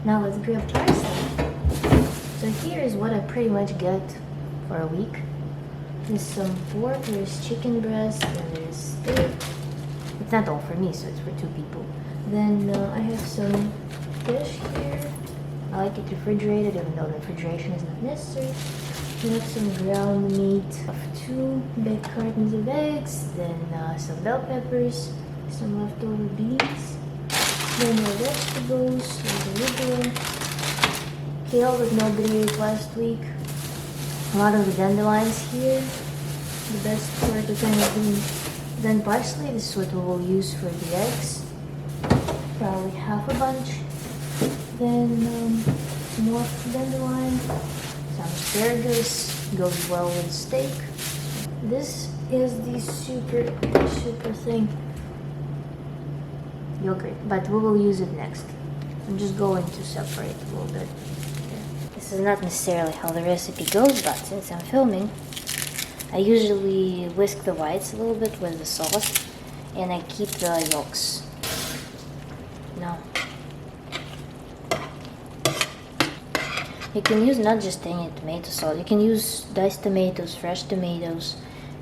Now let's grab parsley. So here is what I pretty much get for a week. There's some pork, there's chicken breast, and there's steak. It's not all for me, so it's for 2 people. Then I have some fish here. I like it refrigerated, even though the refrigeration is not necessary. We have some ground meat of 2 big cartons of eggs, then some bell peppers, some leftover beans, then more vegetables, arugula, kale that nobody ate last week, a lot of the dandelions here, the best part of kind of being. Then parsley, this is what we will use for the eggs, probably half a bunch. Then some more dandelion, some asparagus, goes well with steak. This is the super thing, yogurt, but we will use it next. I'm just going to separate a little bit. This is not necessarily how the recipe goes, but since I'm filming, I usually whisk the whites a little bit with the sauce, and I keep the yolks. Now, you can use not just any tomato sauce. You can use diced tomatoes, fresh tomatoes.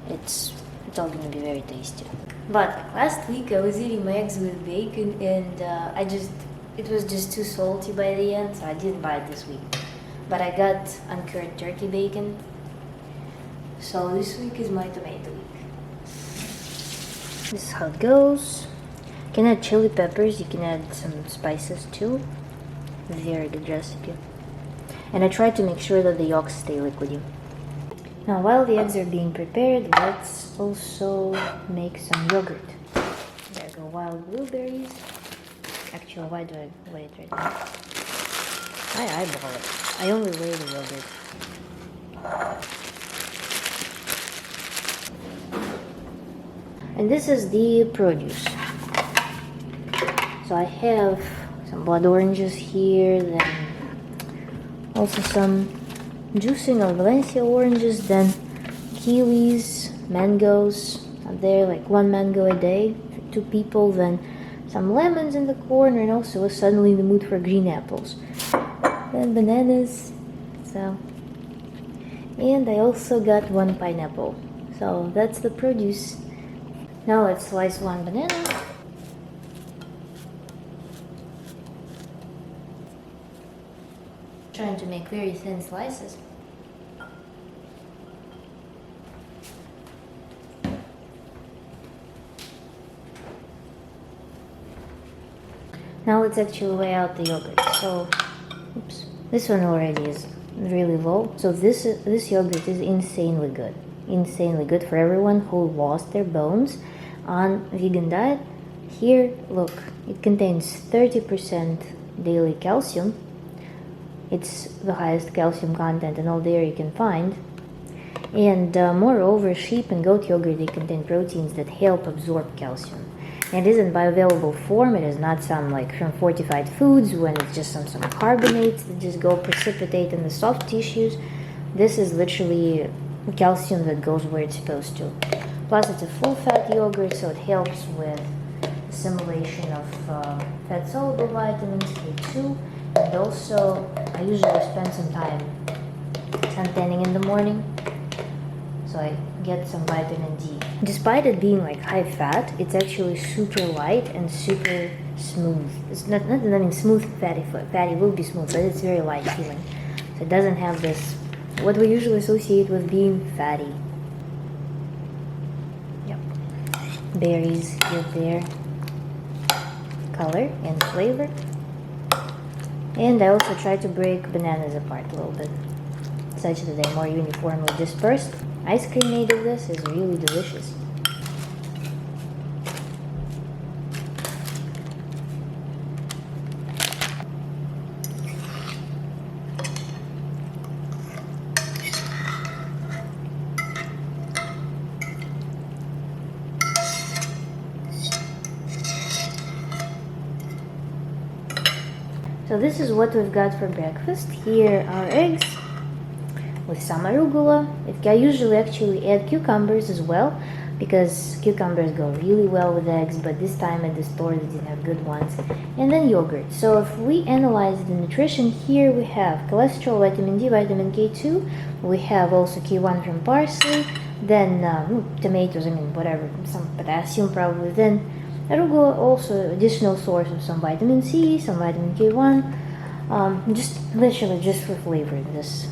It's all gonna be very tasty. But last week I was eating my eggs with bacon, and it was just too salty by the end, so I didn't buy it this week. But I got uncured turkey bacon. So this week is my tomato week. This is how it goes. You can add chili peppers, you can add some spices too. Very good recipe. And I try to make sure that the yolks stay liquidy. Now while the eggs are being prepared, let's also make some yogurt. There go wild blueberries. Actually, why do I wait right now? I eyeball it. I only weigh the yogurt. And this is the produce. So I have some blood oranges here, then also some juicing of Valencia oranges, then kiwis, mangoes up there, like 1 mango a day for 2 people, then some lemons in the corner, and also was suddenly in the mood for green apples. Then bananas, and I also got 1 pineapple. So that's the produce. Now let's slice 1 banana. Trying to make very thin slices. Now let's actually weigh out the yogurt. So, oops, this one already is really low. So this yogurt is insanely good for everyone who lost their bones on vegan diet. Here, look, it contains 30% daily calcium. It's the highest calcium content in all dairy you can find. And moreover, sheep and goat yogurt, they contain proteins that help absorb calcium. And it is in bioavailable form. It is not some like from fortified foods when it's just some carbonates that just go precipitate in the soft tissues. This is literally calcium that goes where it's supposed to. Plus it's a full fat yogurt, so it helps with assimilation of fat soluble vitamins, K2. And also, I usually spend some time sun tanning in the morning, so I get some vitamin D. Despite it being like high fat, it's actually super light and super smooth. It's not I mean smooth fatty will be smooth, but it's very light feeling. So it doesn't have this, what we usually associate with being fatty. Yep. Berries give their color and flavor. And I also try to break bananas apart a little bit, such that they're more uniformly dispersed. Ice cream made of this is really delicious. So this is what we've got for breakfast. Here are eggs with some arugula. I usually actually add cucumbers as well, because cucumbers go really well with eggs, but this time at the store they didn't have good ones. And then yogurt. So if we analyze the nutrition, here we have cholesterol, vitamin D, vitamin K2. We have also K1 from parsley. Then tomatoes, whatever, some potassium probably. Then arugula, also additional source of some vitamin C, some vitamin K1. Just literally just for flavor in this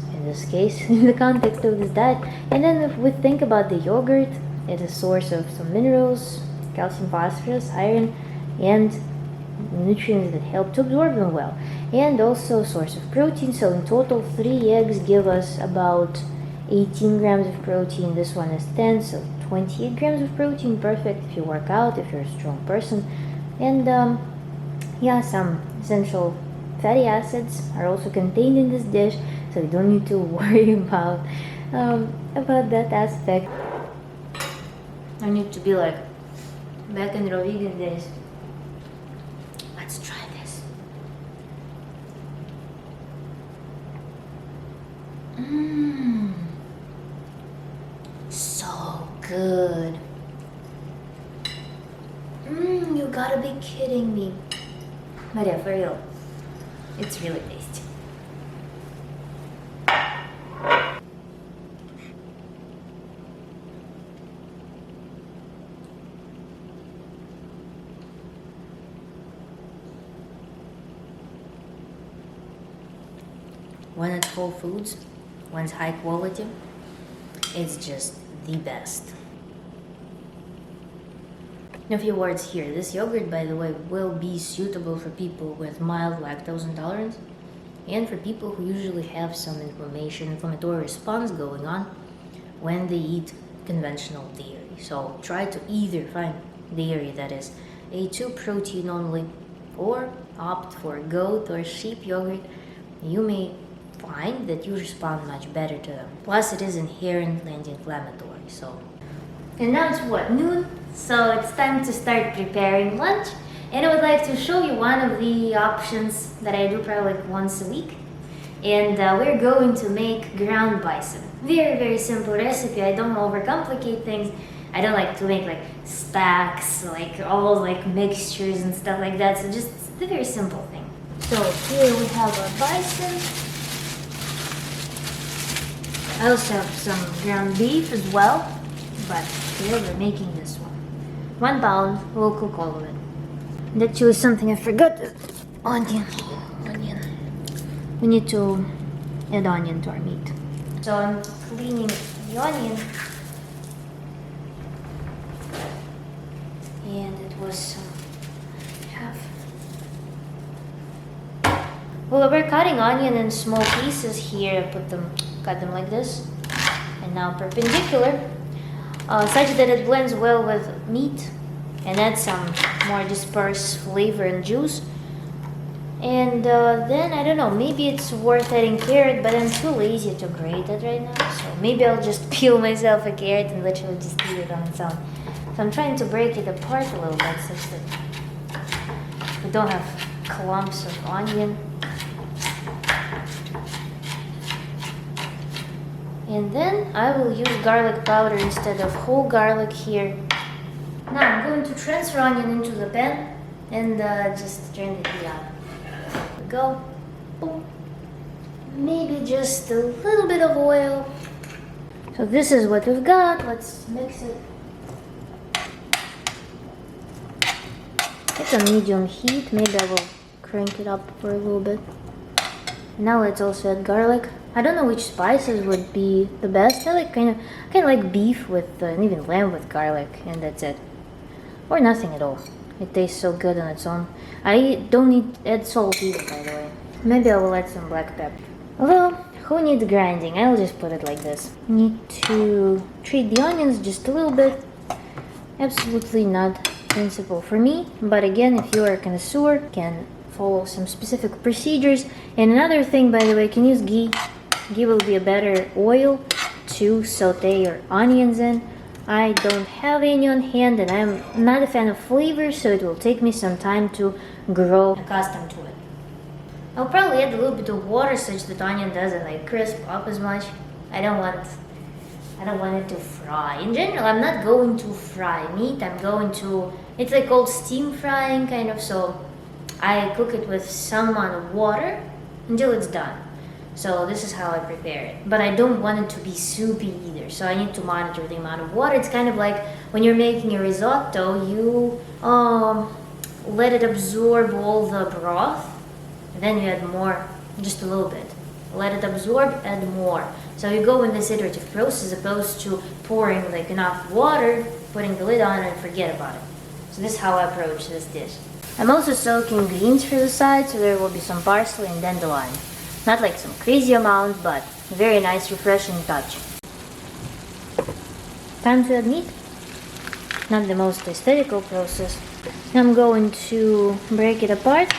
case, in the context of this diet. And then if we think about the yogurt, it's a source of some minerals, calcium, phosphorus, iron, and nutrients that help to absorb them well. And also a source of protein. So in total, 3 eggs give us about 18 grams of protein. This one is 10, so 28 grams of protein. Perfect if you work out, if you're a strong person. And yeah, some essential fatty acids are also contained in this dish, so you don't need to worry about that aspect. I need to be like back in the vegan days. Let's try this. So good. You gotta be kidding me. But yeah, for real, it's really tasty. When it's Whole Foods, when it's high quality, it's just the best. A few words here. This yogurt, by the way, will be suitable for people with mild lactose intolerance and for people who usually have some inflammatory response going on when they eat conventional dairy. So try to either find dairy that is A2 protein only or opt for goat or sheep yogurt. You may find that you respond much better to them. Plus it is inherently anti-inflammatory. So, and now it's what, noon? So it's time to start preparing lunch, and I would like to show you one of the options that I do probably like once a week. And we're going to make ground bison. Very, very simple recipe. I don't overcomplicate things. I don't like to make like stacks, like all like mixtures and stuff like that. So just a very simple thing. So here we have our bison. I also have some ground beef as well, but here we're making this one. 1 pound, we'll cook all of it. And actually something I forgot, onion. We need to add onion to our meat. So I'm cleaning the onion. And it was half. Well, we're cutting onion in small pieces here. I cut them like this. And now perpendicular. Such that it blends well with meat and adds some more dispersed flavor and juice. And then, I don't know, maybe it's worth adding carrot, but I'm too lazy to grate it right now. So maybe I'll just peel myself a carrot and literally just eat it on its own. So I'm trying to break it apart a little bit such that we don't have clumps of onion. And then I will use garlic powder instead of whole garlic here. Now I'm going to transfer onion into the pan and just turn the heat up. There we go. Boom. Maybe just a little bit of oil. So this is what we've got. Let's mix it. It's a medium heat. Maybe I will crank it up for a little bit. Now let's also add garlic. I don't know which spices would be the best. I like kind of like beef with and even lamb with garlic, and that's it. Or nothing at all. It tastes so good on its own. I don't need add salt either, by the way. Maybe I will add some black pepper. Although, who needs grinding? I'll just put it like this. Need to treat the onions just a little bit. Absolutely not principle for me, but again, if you are a connoisseur, can follow some specific procedures. And another thing, by the way, you can use ghee. Ghee will be a better oil to saute your onions in. I don't have any on hand, and I'm not a fan of flavor, so it will take me some time to grow accustomed to it. I'll probably add a little bit of water such that onion doesn't like crisp up as much. I don't want I don't want it to fry. In general, I'm not going to fry meat. I'm going to, it's like called steam frying kind of, so I cook it with some amount of water until it's done. So this is how I prepare it. But I don't want it to be soupy either, so I need to monitor the amount of water. It's kind of like when you're making a risotto, you let it absorb all the broth, and then you add more, just a little bit. Let it absorb, add more. So you go in this iterative process as opposed to pouring like enough water, putting the lid on and forget about it. So this is how I approach this dish. I'm also soaking greens for the side, so there will be some parsley and dandelion. Not like some crazy amount, but a very nice refreshing touch. Time to add meat. Not the most aesthetical process. I'm going to break it apart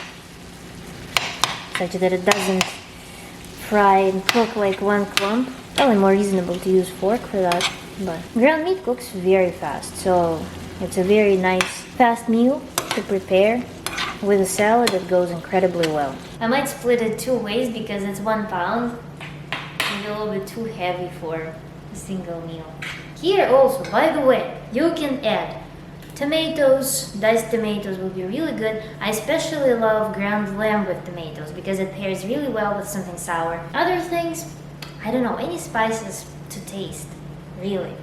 such that it doesn't fry and cook like one clump. Probably more reasonable to use fork for that, but ground meat cooks very fast, so it's a very nice fast meal to prepare with a salad that goes incredibly well. I might split it two ways because it's 1 pound and a little bit too heavy for a single meal. Here also, by the way, you can add tomatoes. Diced tomatoes will be really good. I especially love ground lamb with tomatoes because it pairs really well with something sour. Other things, I don't know, any spices to taste, really.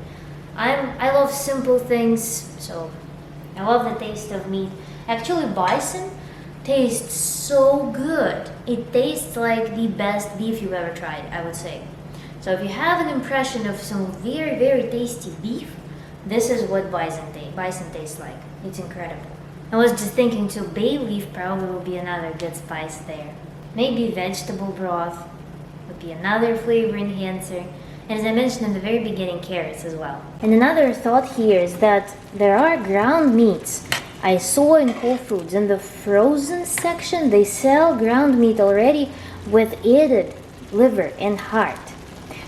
I love simple things, so I love the taste of meat. Actually, bison tastes so good. It tastes like the best beef you've ever tried, I would say. So if you have an impression of some very, very tasty beef, this is what bison tastes like. It's incredible. I was just thinking too, bay leaf probably will be another good spice there. Maybe vegetable broth would be another flavor enhancer. And as I mentioned in the very beginning, carrots as well. And another thought here is that there are ground meats. I saw in Whole Foods in the frozen section, they sell ground meat already with added liver and heart.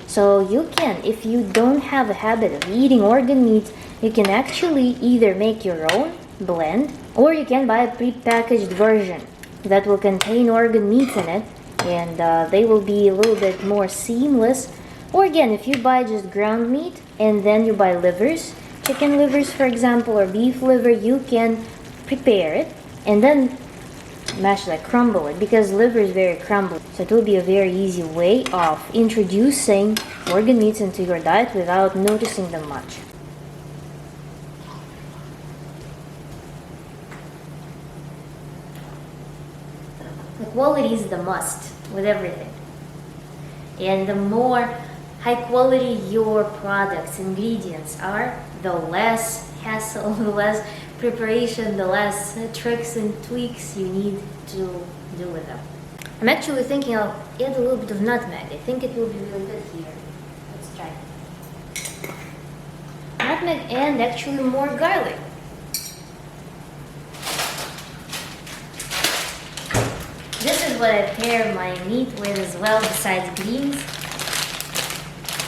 So you can, if you don't have a habit of eating organ meats, you can actually either make your own blend, or you can buy a pre-packaged version that will contain organ meats in it, and they will be a little bit more seamless. Or again, if you buy just ground meat and then you buy livers, chicken livers for example, or beef liver, you can prepare it and then mash, like crumble it, because liver is very crumbly. So it will be a very easy way of introducing organ meats into your diet without noticing them much. The quality is the must with everything. And the more high quality your products, ingredients are, the less hassle, the less preparation, the less tricks and tweaks you need to do with them. I'm actually thinking I'll add a little bit of nutmeg. I think it will be really good here. Let's try. Nutmeg and actually more garlic. This is what I pair my meat with as well, besides greens.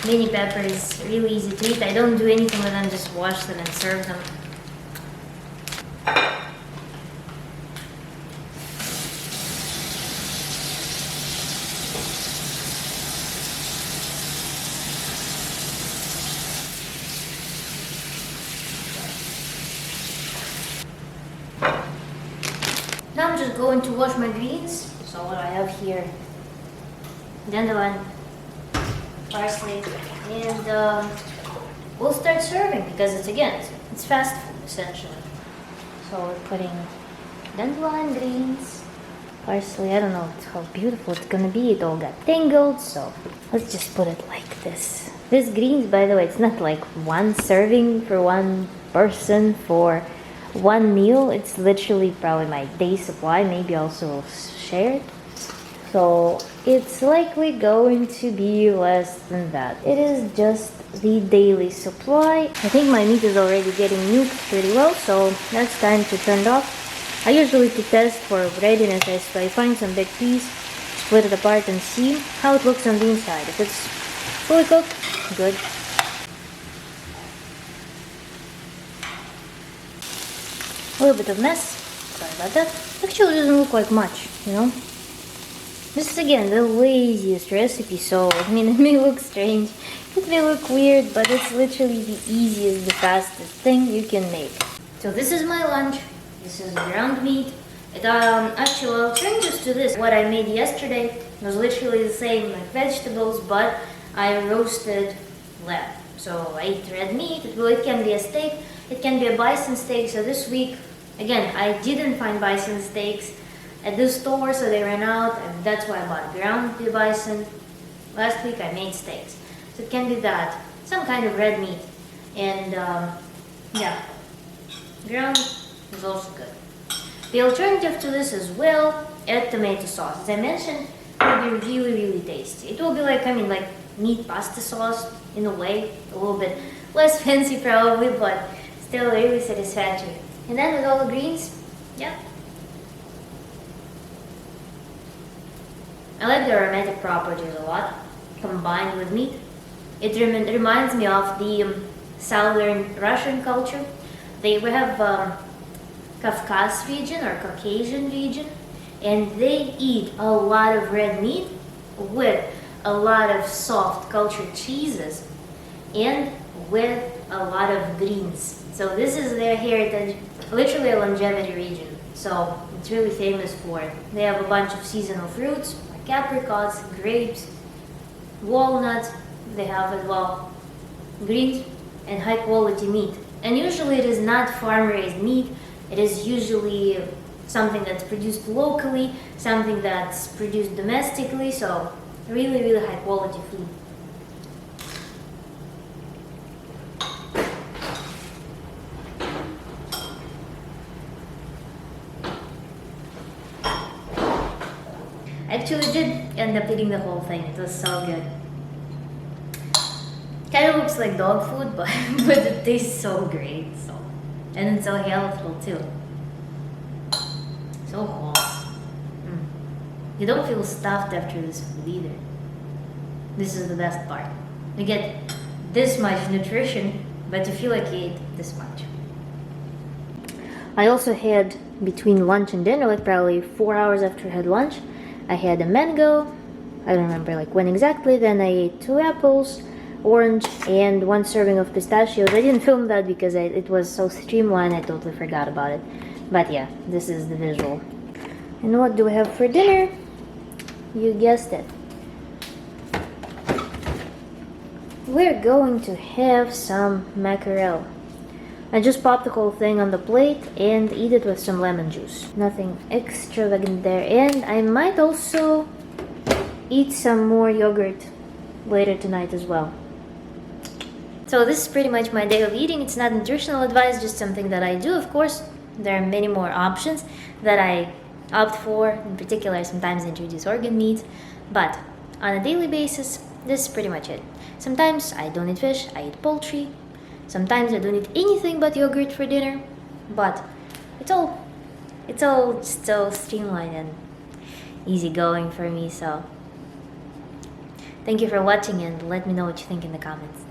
Mini peppers, really easy to eat. I don't do anything with them, just wash them and serve them. Now I'm just going to wash my greens. So what I have here, dandelion, parsley, and we'll start serving because it's fast food essentially. So we're putting dandelion greens, parsley. I don't know how beautiful it's gonna be. It all got tangled, so let's just put it like this. This greens, by the way, it's not like one serving for one person for one meal. It's literally probably my day supply. Maybe also we'll share it. So it's likely going to be less than that. It is just the daily supply. I think my meat is already getting nuked pretty well, so that's time to turn it off. I usually to test for readiness, I find some big piece, split it apart and see how it looks on the inside. If it's fully cooked, good. A little bit of mess, sorry about that. Actually it doesn't look like much, you know. This is again the laziest recipe, so I mean it may look strange, it may look weird, but it's literally the easiest, the fastest thing you can make. So this is my lunch. This is ground meat. Actual alternatives to this, what I made yesterday was literally the same like vegetables, but I roasted lamb. So I ate red meat. It can be a steak, it can be a bison steak. So this week, again, I didn't find bison steaks at the store, so they ran out, and that's why I bought ground bison. Last week I made steaks. So it can be that, some kind of red meat. And yeah, ground is also good. The alternative to this as well, add tomato sauce. As I mentioned, it will be really, really tasty. It will be like, like meat pasta sauce in a way, a little bit less fancy probably, but still really satisfactory. And then with all the greens, yeah. I like the aromatic properties a lot, combined with meat. It reminds me of the southern Russian culture. We have Kafkaz region or Caucasian region, and they eat a lot of red meat with a lot of soft cultured cheeses and with a lot of greens. So this is their heritage, literally a longevity region. So it's really famous for it. They have a bunch of seasonal fruits like apricots, grapes, walnuts. They have as well greens and high quality meat. And usually it is not farm raised meat. It is usually something that's produced locally, something that's produced domestically, so really, really high quality food. I actually did end up eating the whole thing. It was so good. Kind of looks like dog food, but it tastes so great. And it's so healthful too. So hot. You don't feel stuffed after this food either. This is the best part. You get this much nutrition, but you feel like you ate this much. I also had, between lunch and dinner, like probably 4 hours after I had lunch, I had a mango. I don't remember like when exactly. Then I ate 2 apples, orange, and 1 serving of pistachios. I didn't film that because it was so streamlined, I totally forgot about it. But yeah, this is the visual. And what do we have for dinner? You guessed it. We're going to have some mackerel. I just popped the whole thing on the plate and eat it with some lemon juice. Nothing extravagant there. And I might also eat some more yogurt later tonight as well. So this is pretty much my day of eating. It's not nutritional advice, just something that I do. Of course, there are many more options that I opt for. In particular, sometimes I introduce organ meat. But on a daily basis, this is pretty much it. Sometimes I don't eat fish, I eat poultry. Sometimes I don't eat anything but yogurt for dinner. But it's all just so streamlined and easygoing for me. So thank you for watching, and let me know what you think in the comments.